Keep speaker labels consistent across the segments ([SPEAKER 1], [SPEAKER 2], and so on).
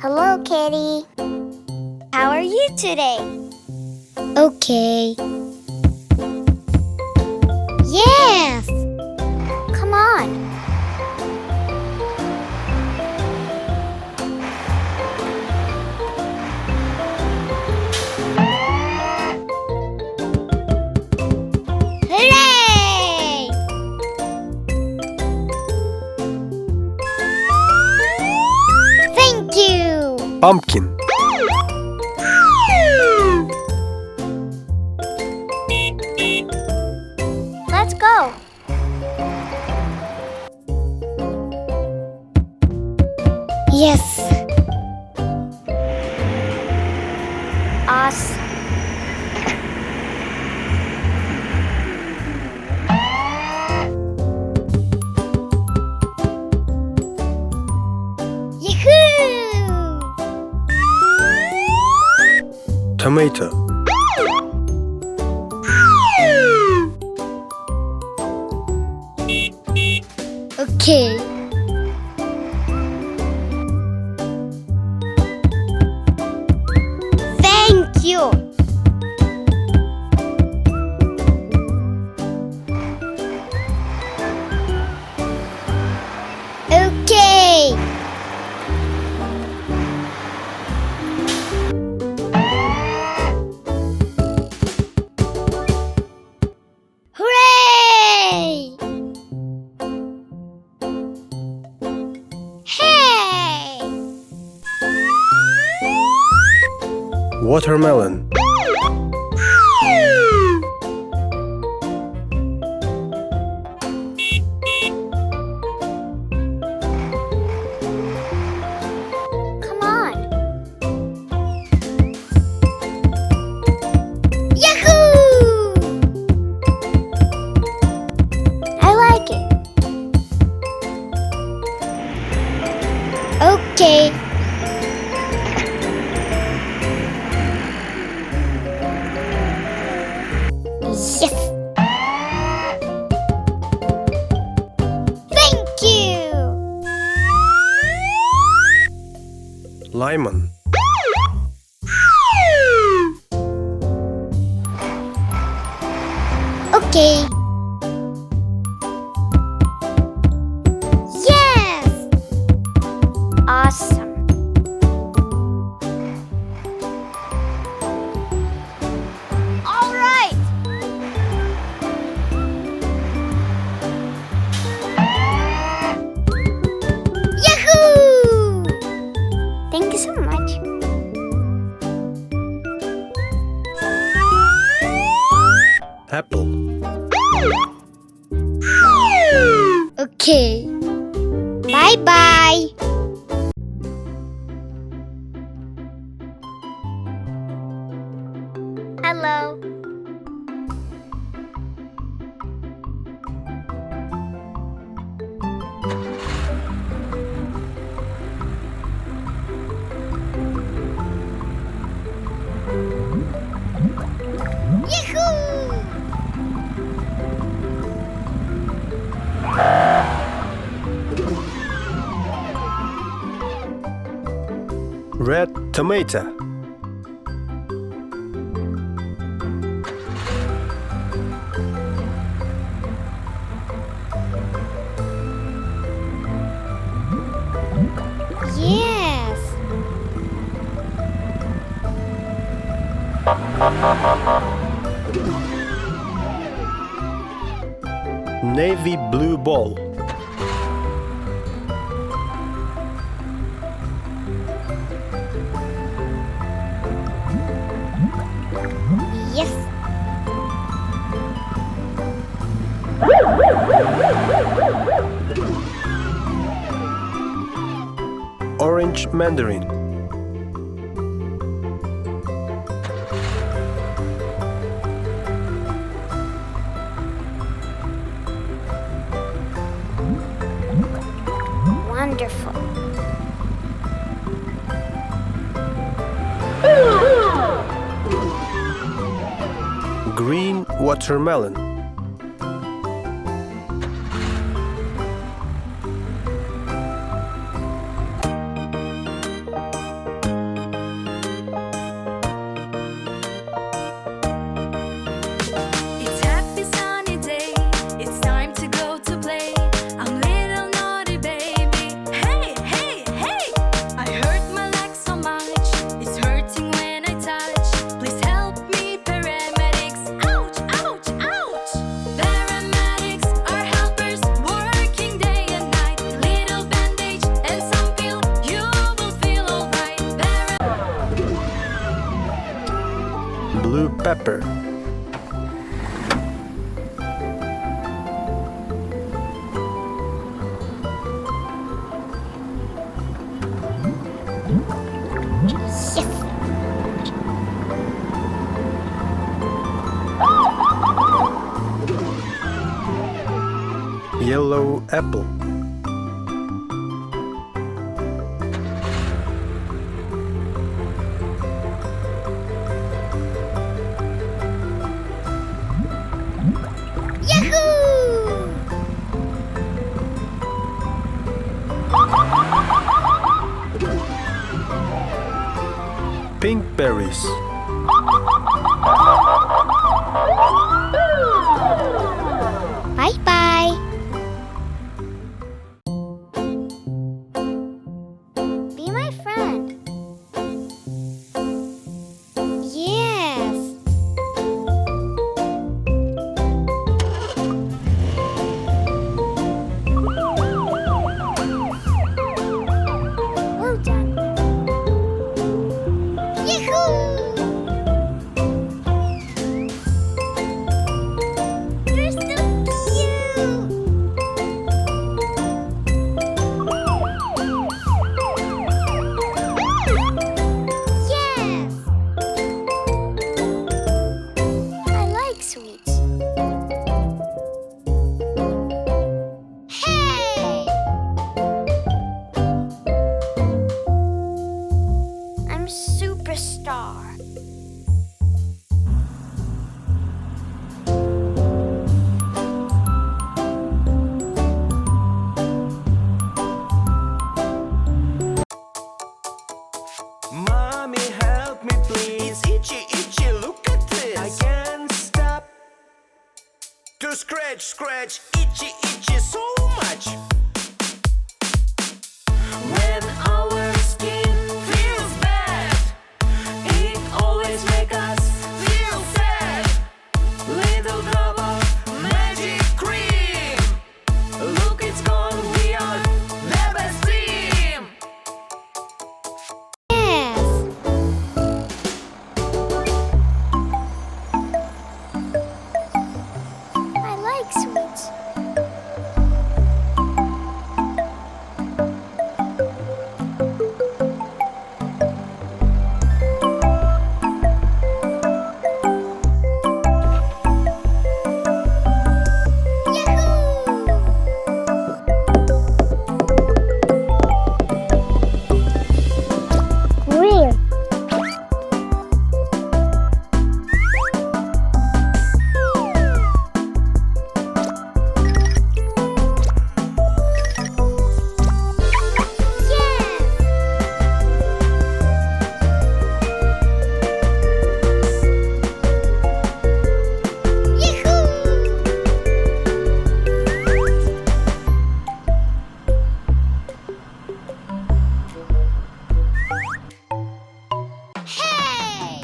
[SPEAKER 1] Hello, Kitty.
[SPEAKER 2] How are you today?
[SPEAKER 1] Okay. Yes! Come on. Hooray! Thank you!
[SPEAKER 3] Pumpkin.
[SPEAKER 1] Let's go. Yes.
[SPEAKER 2] Awesome.
[SPEAKER 1] Yahoo!
[SPEAKER 3] Tomato.
[SPEAKER 1] Okay.
[SPEAKER 2] Thank you.
[SPEAKER 1] Okay. Hooray! Hey!
[SPEAKER 3] Watermelon.
[SPEAKER 1] Come on. Yahoo! I like it. Okay. Yes. Thank you.
[SPEAKER 3] Lemon.
[SPEAKER 1] Okay. Yes.
[SPEAKER 2] Awesome. All right.
[SPEAKER 1] Yahoo!
[SPEAKER 2] Thank you so much.
[SPEAKER 3] Apple.
[SPEAKER 1] Okay. Bye-bye.
[SPEAKER 2] Hello.
[SPEAKER 1] Yahoo!
[SPEAKER 3] Red tomato.
[SPEAKER 1] Yes.
[SPEAKER 3] Navy blue ball.
[SPEAKER 1] Yes.
[SPEAKER 3] Orange mandarin.
[SPEAKER 1] Wonderful.
[SPEAKER 3] Green watermelon. pepper.
[SPEAKER 1] Yes.
[SPEAKER 3] Yellow apple.
[SPEAKER 1] Yahoo!
[SPEAKER 3] Pink berries.
[SPEAKER 1] Bye-bye. Be my friend. Yes. Well done. Yahoo! You're so cute. Yes. I like sweets. Hey! I'm superstar.
[SPEAKER 4] Mommy, help me please. Itchy, itchy, look at this. I can't stop to scratch, scratch, itchy, itchy so much. When our skin feels bad, it always makes us feel sad. Little drop of magic cream. Look, it's gone. We are the best team.
[SPEAKER 1] Yes. I like sweets. Yahoo! Green. Yes. Yahoo! Hey!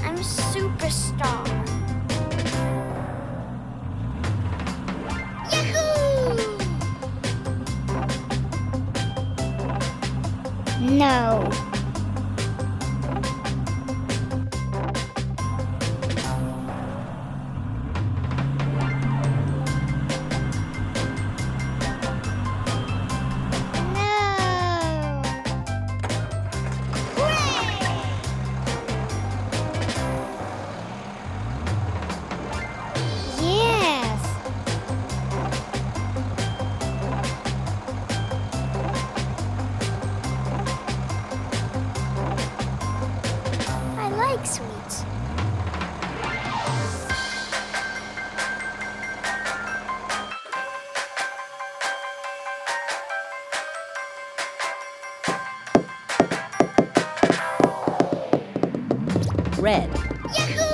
[SPEAKER 1] I'm superstar. Yahoo! No. No. Hooray! Yes. I like sweets.
[SPEAKER 5] Red.
[SPEAKER 1] Yahoo!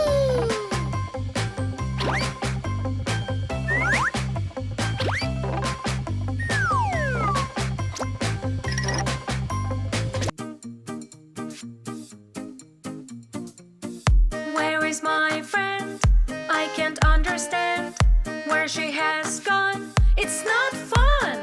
[SPEAKER 6] Where is my friend? I can't understand where she has gone. It's not fun.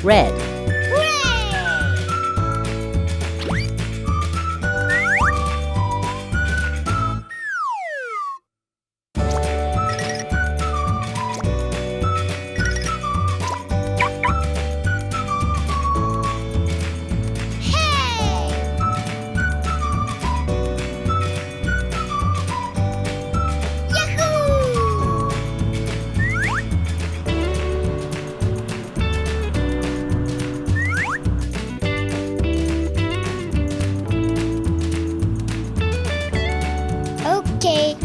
[SPEAKER 5] red.
[SPEAKER 1] Okay.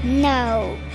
[SPEAKER 1] No.